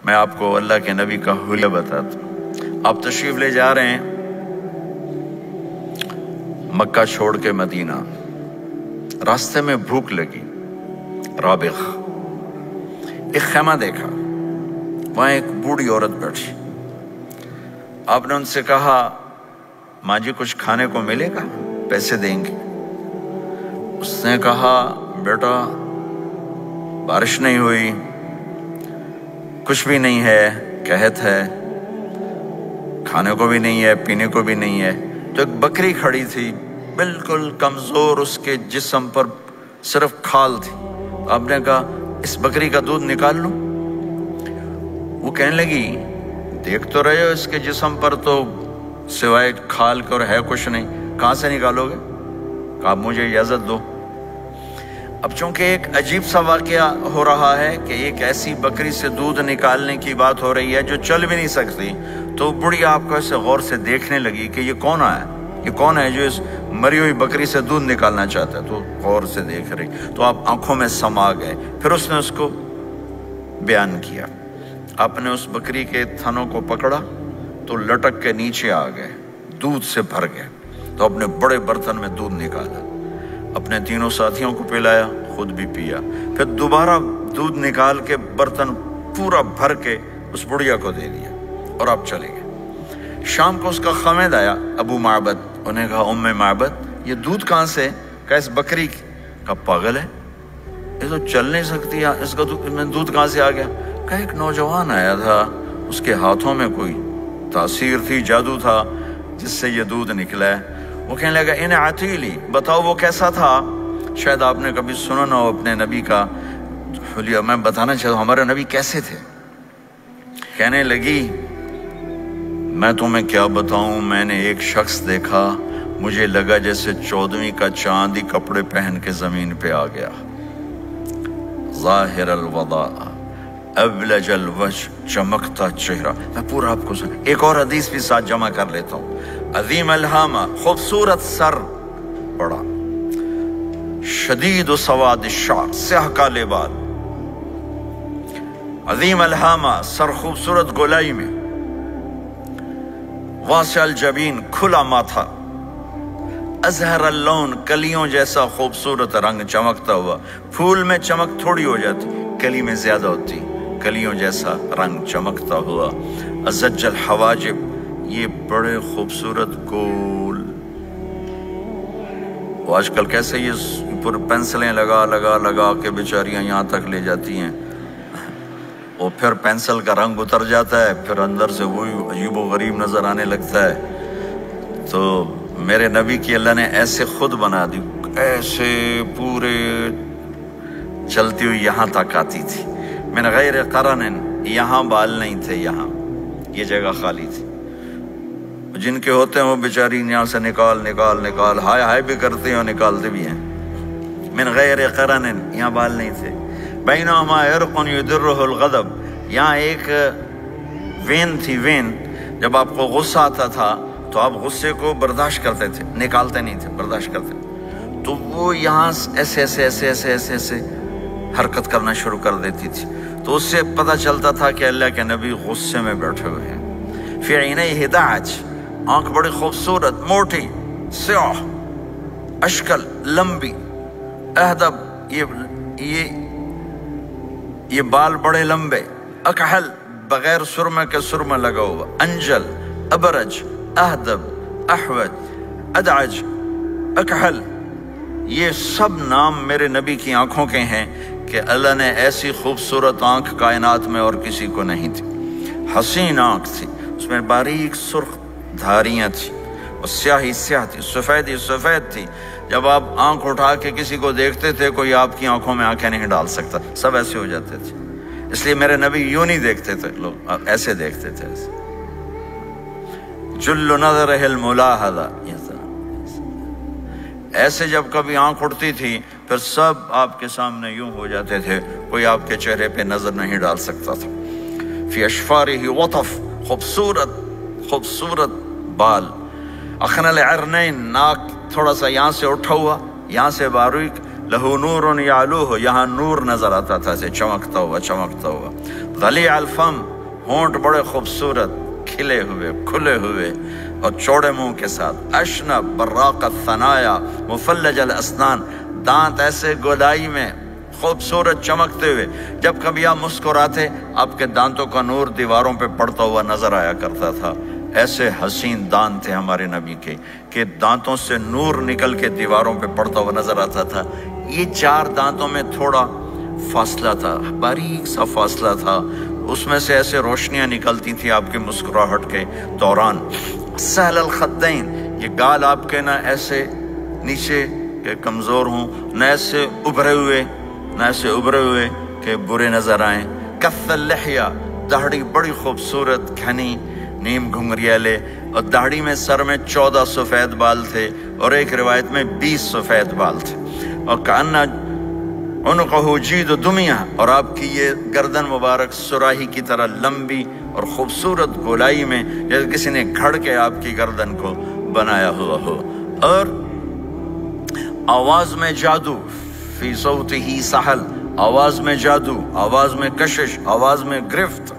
میں آپ کو اللہ کے نبی کا حلیہ بتاتا ہوں۔ آپ تشریف لے جا رہے ہیں مکہ چھوڑ کے مدینہ، راستے میں بھوک لگی، رابغ ایک خیمہ دیکھا، وہاں ایک بوڑھی عورت بیٹھی۔ آپ نے ان سے کہا ماں جی کچھ کھانے کو ملے گا، پیسے دیں گے؟ اس نے کہا بیٹا بارش نہیں ہوئی، کچھ بھی نہیں ہے، قحط ہے، کھانے کو بھی نہیں ہے، پینے کو بھی نہیں ہے۔ تو ایک بکری کھڑی تھی، بالکل کمزور، اس کے جسم پر صرف کھال تھی۔ آپ نے کہا اس بکری کا دودھ نکال لوں؟ وہ کہنے لگی دیکھ تو رہے ہو اس کے جسم پر تو سوائے کھال کے اور ہے کچھ نہیں، کہاں سے نکالو گے؟ کہا مجھے اجازت دو۔ اب چونکہ ایک عجیب سا واقعہ ہو رہا ہے کہ ایک ایسی بکری سے دودھ نکالنے کی بات ہو رہی ہے جو چل بھی نہیں سکتی، تو بڑی آپ کو ایسے غور سے دیکھنے لگی کہ یہ کون ہے، یہ کون ہے جو اس مری ہوئی بکری سے دودھ نکالنا چاہتا ہے؟ تو غور سے دیکھ رہی، تو آپ آنکھوں میں سما گئے۔ پھر اس نے اس کو بیان کیا۔ آپ نے اس بکری کے تھنوں کو پکڑا تو لٹک کے نیچے آ گئے، دودھ سے بھر گئے۔ تو اپنے بڑے برتن میں دودھ نکالا، اپنے تینوں ساتھیوں کو پلایا، خود بھی پیا، پھر دوبارہ دودھ نکال کے برتن پورا بھر کے اس بڑھیا کو دے دیا، اور آپ چلے گئے۔ شام کو اس کا خامد آیا، ابو معبد، انہیں کہا ام معبد یہ دودھ کہاں سے؟ کہا اس بکری کی۔ کہا پاگل ہے، یہ تو چل نہیں سکتی، اس کا دودھ کہاں سے آ گیا؟ کہا ایک نوجوان آیا تھا، اس کے ہاتھوں میں کوئی تاثیر تھی، جادو تھا، جس سے یہ دودھ نکلا ہے۔ وہ کہنے لگا ان عتیلی، بتاؤ وہ کیسا تھا؟ شاید آپ نے کبھی سنا نہ ہو اپنے نبی کا حلیہ، میں بتانا چاہتا ہوں ہمارے نبی کیسے تھے۔ کہنے لگی میں تمہیں کیا بتاؤں، میں نے ایک شخص دیکھا، مجھے لگا جیسے 14ویں کا چاند ہی کپڑے پہن کے زمین پہ آ گیا، ظاہر الوضاء ابلج الوجہ، چمکتا چہرہ۔ میں پورا آپ کو ایک اور حدیث بھی ساتھ جمع کر لیتا ہوں۔ عظیم الہامہ، خوبصورت سر، بڑا شدید سواد الشعر، سیاہ کالے بال، عظیم الہامہ، سر خوبصورت گولائی میں، واسع الجبین، کھلا ماتھا، ازہر اللون، کلیوں جیسا خوبصورت رنگ، چمکتا ہوا۔ پھول میں چمک تھوڑی ہو جاتی، کلی میں زیادہ ہوتی، کلیوں جیسا رنگ، چمکتا ہوا۔ ازج الحواجب، یہ بڑے خوبصورت گول، وہ آج کل کیسے یہ پر پینسلیں لگا لگا لگا کے بیچاریاں یہاں تک لے جاتی ہیں، اور پھر پینسل کا رنگ اتر جاتا ہے، پھر اندر سے وہی عجیب و غریب نظر آنے لگتا ہے۔ تو میرے نبی کی اللہ نے ایسے خود بنا دی، ایسے پورے چلتی ہوئی یہاں تک آتی تھی، من غیر قرن، یہاں بال نہیں تھے، یہاں یہ جگہ خالی تھی۔ جن کے ہوتے ہیں وہ بیچاری یہاں سے نکال نکال نکال، ہائے ہائے بھی کرتے ہیں اور نکالتے بھی ہیں۔ من غیر قرن، یہاں بال نہیں تھے۔ بینہما عرق یدرہ الغضب، یہاں ایک وین تھی، وین، جب آپ کو غصہ آتا تھا تو آپ غصے کو برداشت کرتے تھے، نکالتے نہیں تھے، برداشت کرتے، تو وہ یہاں ایسے ایسے ایسے ایسے ایسے ایسے حرکت کرنا شروع کر دیتی تھی، تو اس سے پتہ چلتا تھا کہ اللہ کے نبی غصے میں بیٹھے ہوئے ہیں۔ فی عینیہ دعج، آنکھ بڑی خوبصورت، موٹی، سیاہ، اشکل، لمبی، اہدب، یہ بال بڑے لمبے، اکحل، بغیر سرمے کے سرمہ لگا ہوا، انجل، ابرج، اہدب، احوج، ادعج، اکحل، یہ سب نام میرے نبی کی آنکھوں کے ہیں کہ اللہ نے ایسی خوبصورت آنکھ کائنات میں اور کسی کو نہیں تھی۔ حسین آنکھ تھی، اس میں باریک سرخ دھاریاں تھی، اور سیاہی سیاہ تھی، سفیدی سفید تھی۔ جب آپ آنکھ اٹھا کے کسی کو دیکھتے تھے، کوئی آپ کی آنکھوں میں آنکھیں نہیں ڈال سکتا، سب ایسے ہو جاتے تھے۔ اس لیے میرے نبی یوں نہیں دیکھتے تھے، لوگ ایسے دیکھتے تھے، ایسے۔ جل نظرہ الملاحظہ، ایسے جب کبھی آنکھ اٹھتی تھی پھر سب آپ کے سامنے یوں ہو جاتے تھے، کوئی آپ کے چہرے پہ نظر نہیں ڈال سکتا تھا۔ فی اشفارہ وطف، خوبصورت خوبصورت بال، اخنل عرنین، ناک تھوڑا سا یہاں سے اٹھا ہوا، یہاں سے باریک، لہو نور یعلوہ، یہاں نور نظر آتا تھا، سے چمکتا ہوا چمکتا ہوا۔ ضلیع الفم، ہونٹ بڑے خوبصورت کھلے ہوئے کھلے ہوئے اور چوڑے منہ کے ساتھ، اشنب براق الثنایا مفلج الاسنان، دانت ایسے گولائی میں خوبصورت چمکتے ہوئے، جب کبھی آپ مسکراتے آپ کے دانتوں کا نور دیواروں پہ پڑتا ہوا نظر آیا کرتا تھا۔ ایسے حسین دانت تھے ہمارے نبی کے کہ دانتوں سے نور نکل کے دیواروں پہ پڑتا ہوا نظر آتا تھا۔ یہ 4 دانتوں میں تھوڑا فاصلہ تھا، باریک سا فاصلہ تھا، اس میں سے ایسے روشنیاں نکلتی تھیں آپ کی مسکراہٹ کے دوران۔ سہل الخدین، یہ گال آپ کے نہ ایسے نیچے کہ کمزور ہوں، نہ ایسے ابھرے ہوئے کہ برے نظر آئیں۔ کث اللحیہ، داڑھی بڑی خوبصورت گھنی نیم گھنگریالے، اور داڑھی میں سر میں 14 سفید بال تھے اور ایک روایت میں 20 سفید بال تھے۔ اور کأنہ عنقہ جید دمیہ، اور آپ کی یہ گردن مبارک سراہی کی طرح لمبی اور خوبصورت گولائی میں، جیسے کسی نے گھڑ کے آپ کی گردن کو بنایا ہوا ہو۔ اور آواز میں جادو، فی صوتہ سحل، آواز میں جادو، آواز میں کشش، آواز میں گرفت۔